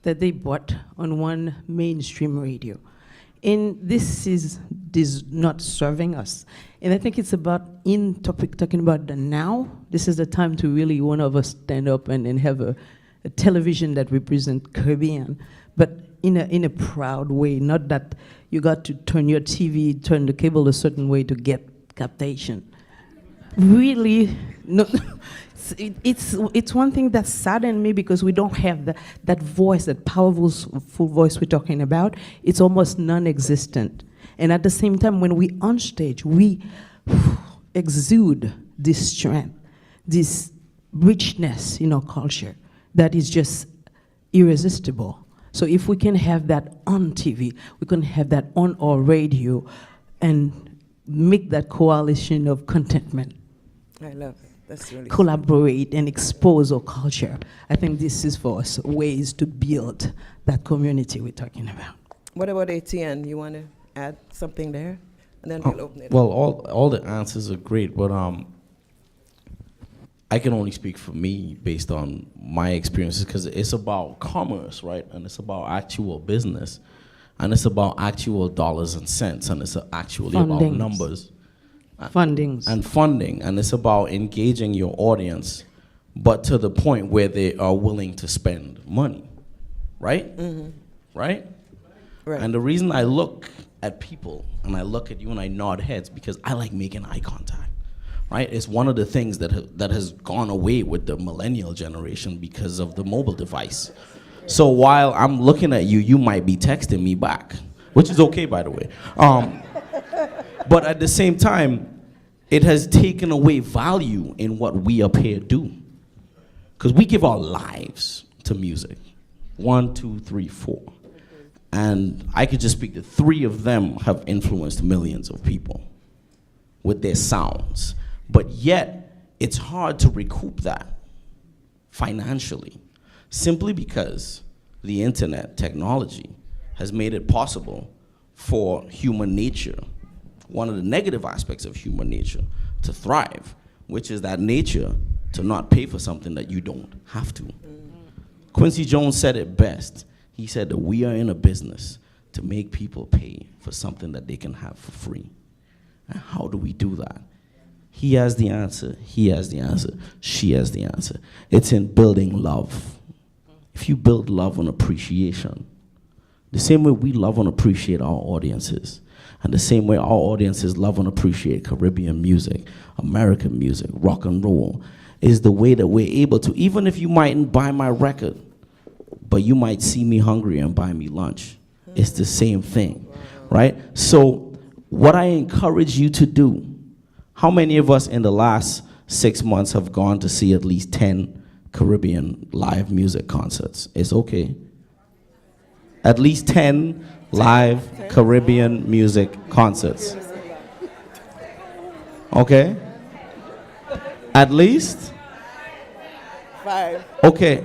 they bought on one mainstream radio. And this is not serving us. And I think it's about talking about the now. This is the time to really one of us stand up and have a television that represents Caribbean, but in a proud way. Not that you got to turn your TV, turn the cable a certain way to get captation. Really, no. It's one thing that saddened me because we don't have that voice, that powerful voice we're talking about. It's almost non-existent. And at the same time, when we on stage, we exude this strength, this richness in our culture that is just irresistible. So if we can have that on TV, we can have that on our radio, and make that coalition of contentment, I love it. That's really collaborate and expose our culture. I think this is for us ways to build that community we're talking about. What about ATN? You want to add something there? And then we'll open it up. Well, all the answers are great, but I can only speak for me based on my experiences, because it's about commerce, right? And it's about actual business, and it's about actual dollars and cents, and it's actually about Fundings. numbers Fundings. and funding, and it's about engaging your audience, but to the point where they are willing to spend money, right? Right? Right. And the reason I look at people and I look at you and I nod heads, because I like making eye contact, right? It's one of the things that has gone away with the millennial generation because of the mobile device. So while I'm looking at you, you might be texting me back, which is okay, by the way. But at the same time, it has taken away value in what we up here do. Because we give our lives to music. 1, 2, 3, 4. And I could just speak that 3 of them have influenced millions of people with their sounds. But yet, it's hard to recoup that financially, simply because the internet technology has made it possible for human nature, one of the negative aspects of human nature, to thrive, which is that nature to not pay for something that you don't have to. Quincy Jones said it best. He said that we are in a business to make people pay for something that they can have for free. And how do we do that? He has the answer, he has the answer, she has the answer. It's in building love. If you build love and appreciation, the same way we love and appreciate our audiences, and the same way our audiences love and appreciate Caribbean music, American music, rock and roll, is the way that we're able to, even if you mightn't buy my record, but you might see me hungry and buy me lunch. It's the same thing, right? So what I encourage you to do, how many of us in the last 6 months have gone to see at least 10 Caribbean live music concerts? It's okay. At least 10 live Caribbean music concerts. Okay? At least? 5. Okay.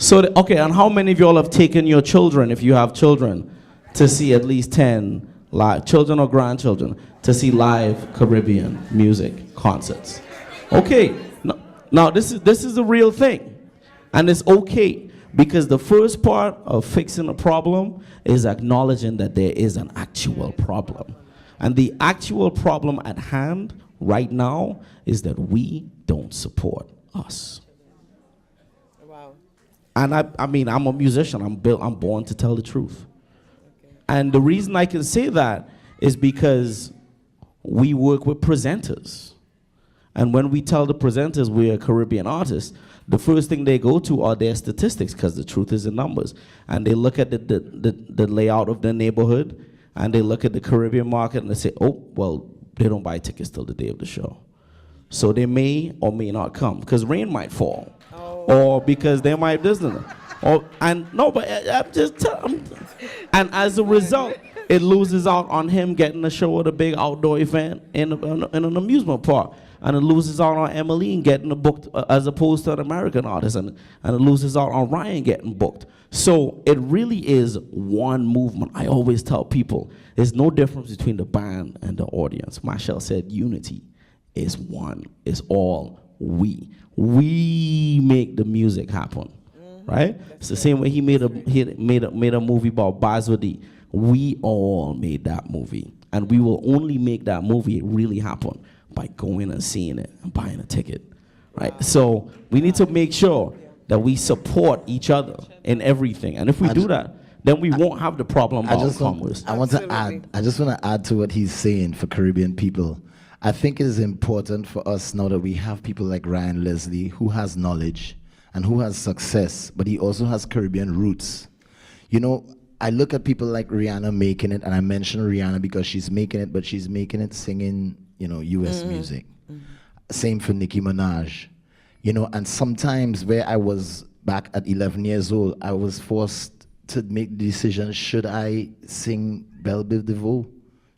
Okay, and how many of y'all have taken your children, if you have children, to see at least 10 live, children or grandchildren, to see live Caribbean music concerts? Okay, now this is a real thing, and it's okay, because the first part of fixing a problem is acknowledging that there is an actual problem. And the actual problem at hand right now is that we don't support us. Wow. And I mean, I'm a musician. I'm born to tell the truth. And the reason I can say that is because we work with presenters. And when we tell the presenters we're a Caribbean artist, the first thing they go to are their statistics, because the truth is in numbers. And they look at the layout of their neighborhood, and they look at the Caribbean market, and they say, oh, well, they don't buy tickets till the day of the show. So they may or may not come, because rain might fall. Or because they might listen. And as a result, it loses out on him getting a show at a big outdoor event in an amusement park. And it loses out on Emmeline getting booked as opposed to an American artist. And it loses out on Ryan getting booked. So it really is one movement. I always tell people, there's no difference between the band and the audience. Machel said unity is one, is all we. We make the music happen, right? It's the same way he made a movie about Bazodi. We all made that movie. And we will only make that movie really happen by going and seeing it and buying a ticket, right? Wow. So we need to make sure that we support each other in everything. And if we do that, then we won't have the problem about commerce. I just want to add to what he's saying for Caribbean people. I think it is important for us now that we have people like Ryan Leslie, who has knowledge and who has success, but he also has Caribbean roots. You know, I look at people like Rihanna making it, and I mention Rihanna because she's making it, but she's making it singing, U.S. music. Same for Nicki Minaj, and sometimes where I was back at 11 years old, I was forced to make the decision, should I sing Belle Biv DeVoe?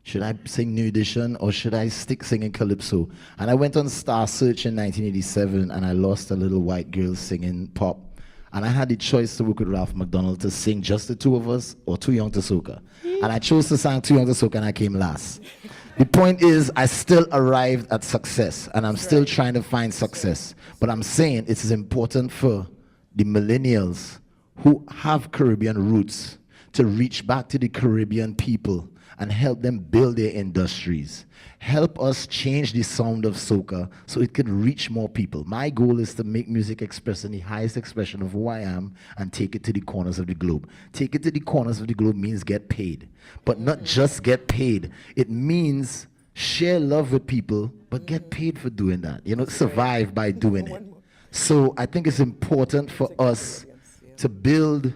Should I sing New Edition, or should I stick singing Calypso? And I went on Star Search in 1987, and I lost a little white girl singing pop. And I had the choice to work with Ralph McDonald to sing just the two of us or Too Young to Soca. And I chose to sing Too Young to Soca, and I came last. The point is, I still arrived at success, and I'm still trying to find success. But I'm saying it is important for the millennials who have Caribbean roots to reach back to the Caribbean people and help them build their industries. Help us change the sound of soca so it could reach more people. My goal is to make music expressing the highest expression of who I am and take it to the corners of the globe. Take it to the corners of the globe means get paid, but not just get paid. It means share love with people, but get paid for doing that. Survive by doing it. So I think it's important for us to build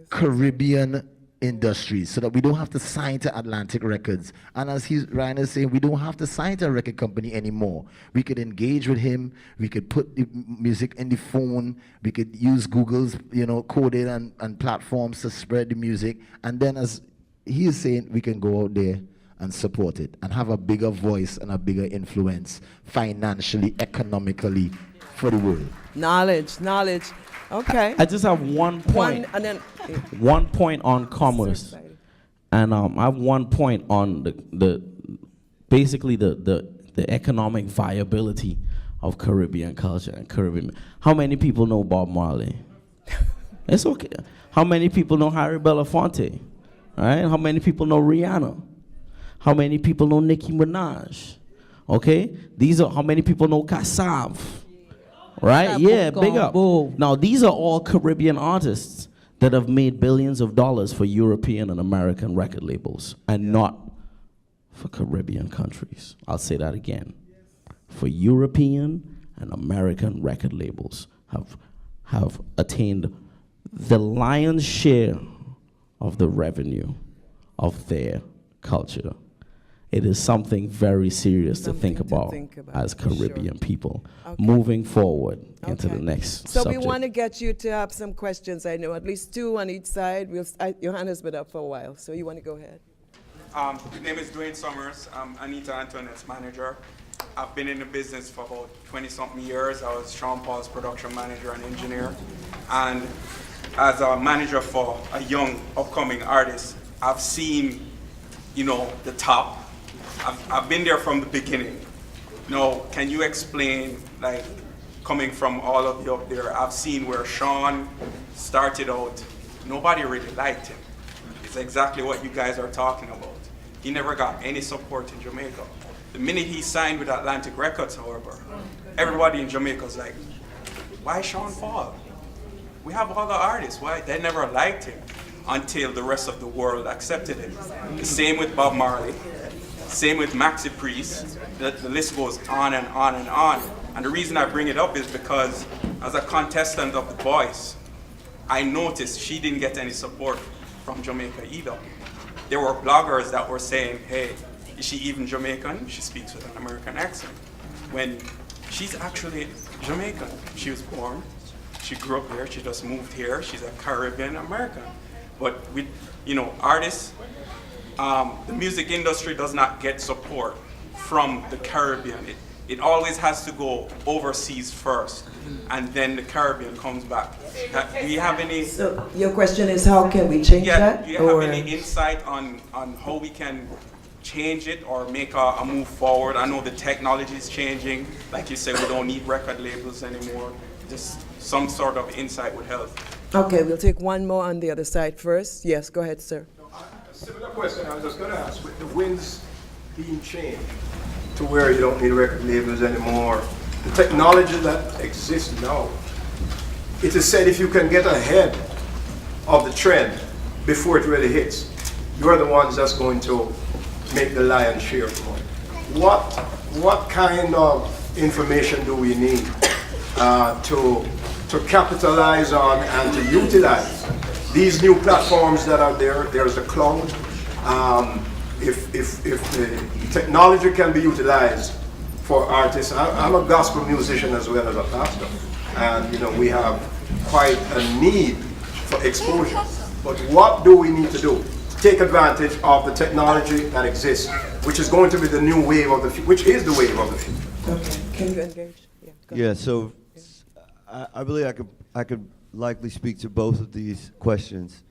Caribbean industries so that we don't have to sign to Atlantic Records. And as Ryan is saying, we don't have to sign to a record company anymore. We could engage with him. We could put the music in the phone. We could use Google's, coding and platforms to spread the music. And then, as he is saying, we can go out there and support it and have a bigger voice and a bigger influence financially, economically for the world. Knowledge. Okay. I just have one point. One point on commerce, and I have one point on the economic viability of Caribbean culture and Caribbean. How many people know Bob Marley? It's okay. How many people know Harry Belafonte? All right. How many people know Rihanna? How many people know Nicki Minaj? Okay. These are how many people know Kassav? Right? Yeah, big up. Now, these are all Caribbean artists that have made billions of dollars for European and American record labels and not for Caribbean countries. I'll say that again. For European and American record labels have attained the lion's share of the revenue of their culture. It is something very serious to think about as Caribbean people moving forward into the next So subject. we want to get you to have some questions. I know at least two on each side. Your hand has been up for a while, so you want to go ahead. My name is Dwayne Summers. I'm Anita Antoinette's manager. I've been in the business for about 20-something years. I was Sean Paul's production manager and engineer. And as a manager for a young, upcoming artist, I've seen, the top. I've been there from the beginning. Now, can you explain, coming from all of you up there, I've seen where Sean started out, nobody really liked him. It's exactly what you guys are talking about. He never got any support in Jamaica. The minute he signed with Atlantic Records, however, everybody in Jamaica's like, why Sean Paul? We have other artists, why? They never liked him until the rest of the world accepted him. The same with Bob Marley. Same with Maxi Priest. The list goes on and on and on. And the reason I bring it up is because as a contestant of The Voice, I noticed she didn't get any support from Jamaica either. There were bloggers that were saying, hey, is she even Jamaican? She speaks with an American accent. When she's actually Jamaican. She was born, she grew up here, she just moved here, she's a Caribbean American. But with, artists, the music industry does not get support from the Caribbean. It always has to go overseas first, and then the Caribbean comes back. Do you have any? So your question is, how can we change that? Do you have any insight on how we can change it or make a move forward? I know the technology is changing. Like you said, we don't need record labels anymore. Just some sort of insight would help. Okay, we'll take one more on the other side first. Yes, go ahead, sir. A similar question I was just going to ask, with the winds being changed to where you don't need record labels anymore, the technology that exists now, it is said if you can get ahead of the trend before it really hits, you're the ones that's going to make the lion's share of money. What kind of information do we need to capitalize on and to utilize these new platforms that are there, there's the cloud. If the technology can be utilized for artists, I'm a gospel musician as well as a pastor, and you know we have quite a need for exposure. But what do we need to do? Take advantage of the technology that exists, which is going to be the new wave of the future, which is the wave of the future. Okay, can you engage? Yeah, go ahead. Yeah, so I believe I could likely speak to both of these questions.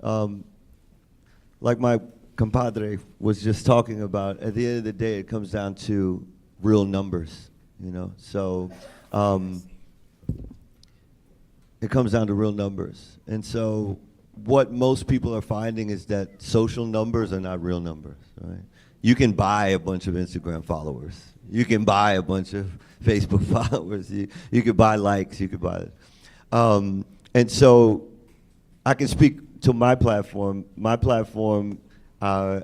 Like my compadre was just talking about, at the end of the day, it comes down to real numbers, you know? So it comes down to real numbers. And so what most people are finding is that social numbers are not real numbers, right? You can buy a bunch of Instagram followers. You can buy a bunch of Facebook followers. You could buy likes, you could buy it. And so I can speak to my platform. My platform, I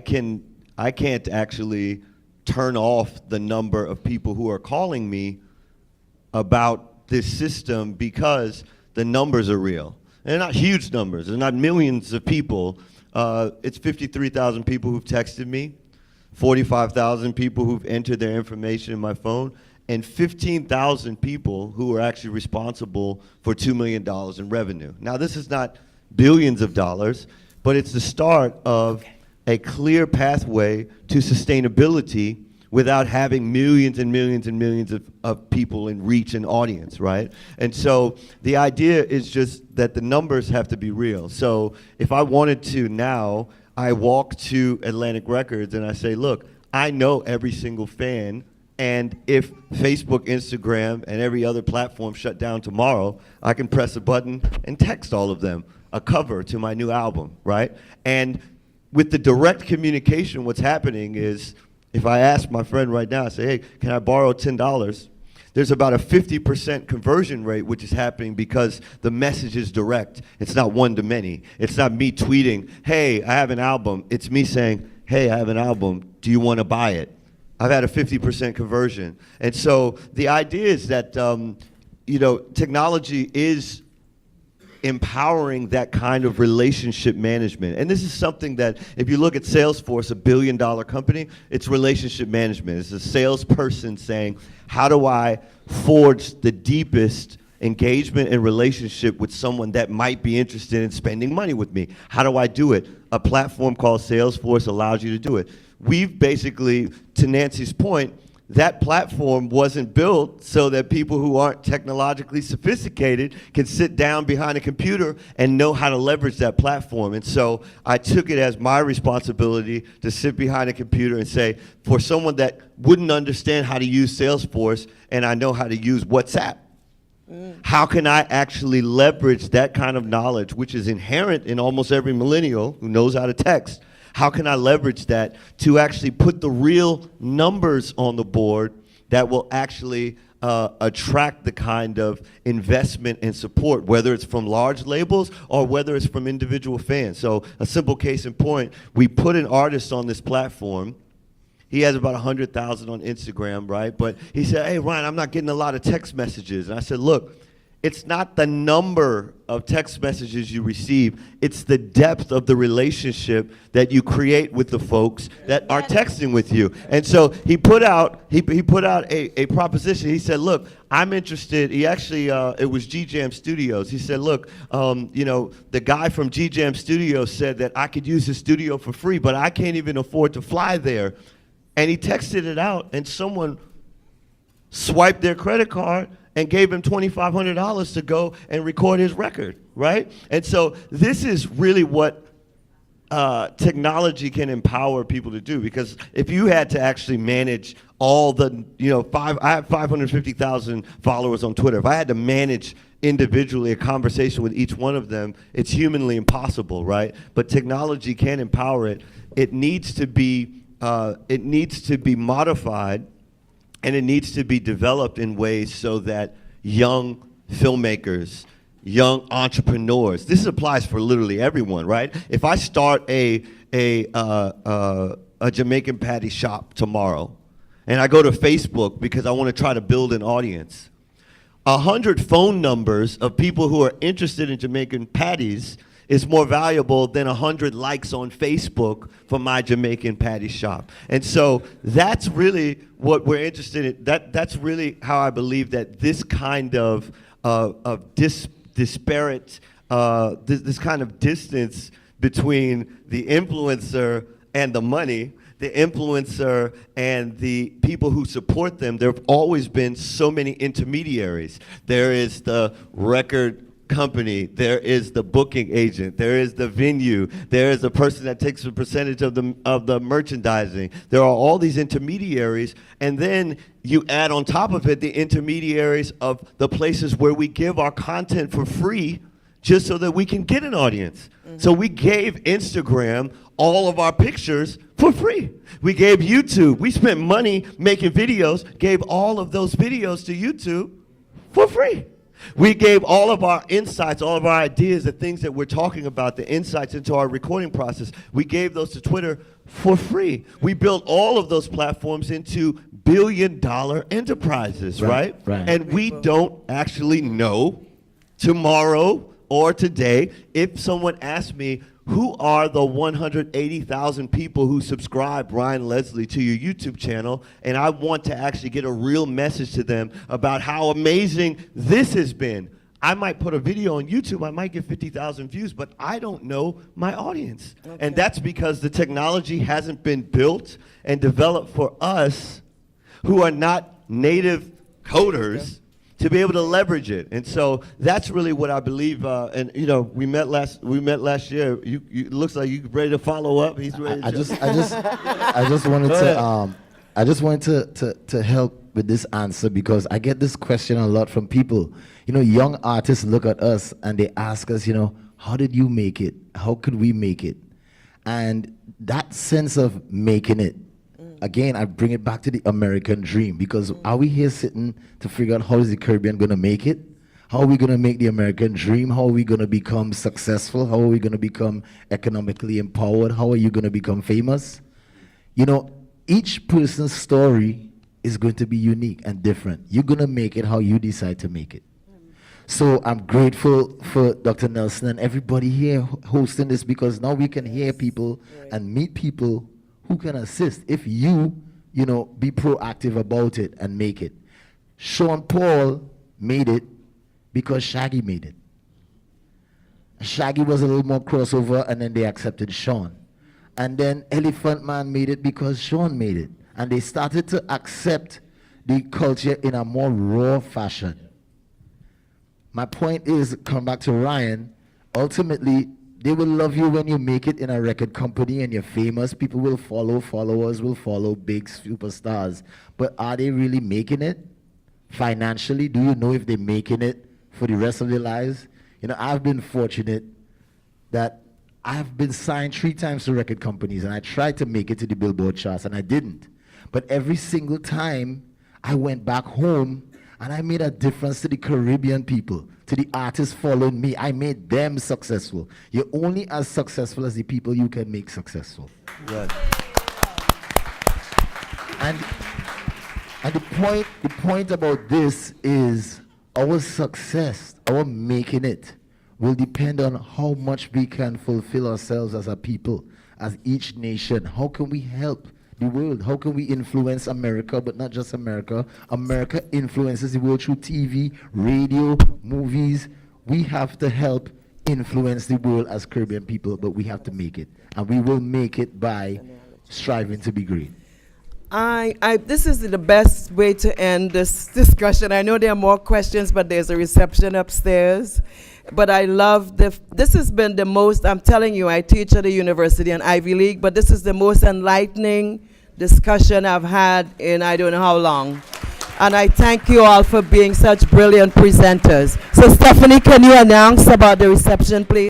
can't actually turn off the number of people who are calling me about this system because the numbers are real. And they're not huge numbers. They're not millions of people. It's 53,000 people who've texted me, 45,000 people who've entered their information in my phone, and 15,000 people who are actually responsible for $2 million in revenue. Now, this is not billions of dollars, but it's the start of a clear pathway to sustainability without having millions and millions and millions of people in reach and audience, right? And so the idea is just that the numbers have to be real. So if I wanted to now, I walk to Atlantic Records and I say, look, I know every single fan, and if Facebook, Instagram, and every other platform shut down tomorrow, I can press a button and text all of them a cover to my new album, right? And with the direct communication, what's happening is, if I ask my friend right now, I say, hey, can I borrow $10? There's about a 50% conversion rate, which is happening because the message is direct. It's not one-to-many. It's not me tweeting, hey, I have an album. It's me saying, hey, I have an album. Do you want to buy it? I've had a 50% conversion. And so the idea is that, technology is empowering that kind of relationship management. And this is something that, if you look at Salesforce, $1 billion company, it's relationship management. It's a salesperson saying, how do I forge the deepest engagement and relationship with someone that might be interested in spending money with me? How do I do it? A platform called Salesforce allows you to do it. We've basically, to Nancy's point, that platform wasn't built so that people who aren't technologically sophisticated can sit down behind a computer and know how to leverage that platform. And so I took it as my responsibility to sit behind a computer and say, for someone that wouldn't understand how to use Salesforce and I know how to use WhatsApp, how can I actually leverage that kind of knowledge, which is inherent in almost every millennial who knows how to text? How can I leverage that to actually put the real numbers on the board that will actually attract the kind of investment and support, whether it's from large labels or whether it's from individual fans? So a simple case in point, we put an artist on this platform. He has about 100,000 on Instagram, right? But he said, hey, Ryan, I'm not getting a lot of text messages. And I said, look, it's not the number of text messages you receive, it's the depth of the relationship that you create with the folks that are texting with you. And so he put out a proposition. He said, look, I'm interested. He actually, it was GJam Studios. He said, look, the guy from GJam Studios said that I could use his studio for free, but I can't even afford to fly there. And he texted it out, and someone swiped their credit card and gave him $2,500 to go and record his record, right? And so this is really what technology can empower people to do, because if you had to actually manage all the, I have 550,000 followers on Twitter. If I had to manage individually a conversation with each one of them, it's humanly impossible, right? But technology can empower it. It needs to be modified, and it needs to be developed in ways so that young filmmakers, young entrepreneurs, this applies for literally everyone, right? If I start a Jamaican patty shop tomorrow, and I go to Facebook because I want to try to build an audience, 100 phone numbers of people who are interested in Jamaican patties is more valuable than 100 likes on Facebook for my Jamaican patty shop. And so that's really what we're interested in. That's really how I believe that this kind of disparate, this kind of distance between the influencer and the money, the influencer and the people who support them, there have always been so many intermediaries. There is the record company, there is the booking agent, there is the venue, there is the person that takes a percentage of the merchandising. There are all these intermediaries, and then you add on top of it the intermediaries of the places where we give our content for free just so that we can get an audience. So we gave Instagram all of our pictures for free. We gave YouTube, we spent money making videos, gave all of those videos to YouTube for free. We gave all of our insights, all of our ideas, the things that we're talking about, the insights into our recording process, we gave those to Twitter for free. We built all of those platforms into billion-dollar enterprises, right? Right. And we don't actually know tomorrow or today if someone asked me, who are the 180,000 people who subscribe, Ryan Leslie, to your YouTube channel, and I want to actually get a real message to them about how amazing this has been. I might put a video on YouTube, I might get 50,000 views, but I don't know my audience. Okay. And that's because the technology hasn't been built and developed for us who are not native coders to be able to leverage it. And so that's really what I believe. And you know, we met last year. You it looks like you ready to follow up. He's ready. I just wanted to help with this answer because I get this question a lot from people. You know, young artists look at us and they ask us, you know, how did you make it? How could we make it? And that sense of making it, again, I bring it back to the American dream because are we here sitting to figure out how is the Caribbean going to make it? How are we going to make the American dream? How are we going to become successful? How are we going to become economically empowered? How are you going to become famous? You know, each person's story is going to be unique and different. You're going to make it how you decide to make it. So I'm grateful for Dr. Nelson and everybody here hosting this because now we can hear people and meet people who can assist if you know, be proactive about it and make it. Sean Paul made it because Shaggy made it. Shaggy was a little more crossover and then they accepted Sean. And then Elephant Man made it because Sean made it. And they started to accept the culture in a more raw fashion. My point is, come back to Ryan, ultimately, they will love you when you make it in a record company and you're famous. People will follow, followers will follow, big superstars. But are they really making it financially? Do you know if they're making it for the rest of their lives? You know, I've been fortunate that I've been signed 3 times to record companies and I tried to make it to the Billboard charts and I didn't. But every single time I went back home and I made a difference to the Caribbean people, to the artists following me. I made them successful. You're only as successful as the people you can make successful. Right. And the point about this is our success, our making it, will depend on how much we can fulfill ourselves as a people, as each nation. How can we help the world? How can we influence America, but not just America? America influences the world through TV, radio, movies. We have to help influence the world as Caribbean people, but we have to make it. And we will make it by striving to be great. This is the best way to end this discussion. I know there are more questions, but there's a reception upstairs. But I love this has been the most, I'm telling you, I teach at a university and Ivy League, but this is the most enlightening discussion I've had in I don't know how long. And I thank you all for being such brilliant presenters. So Stephanie, can you announce about the reception, please?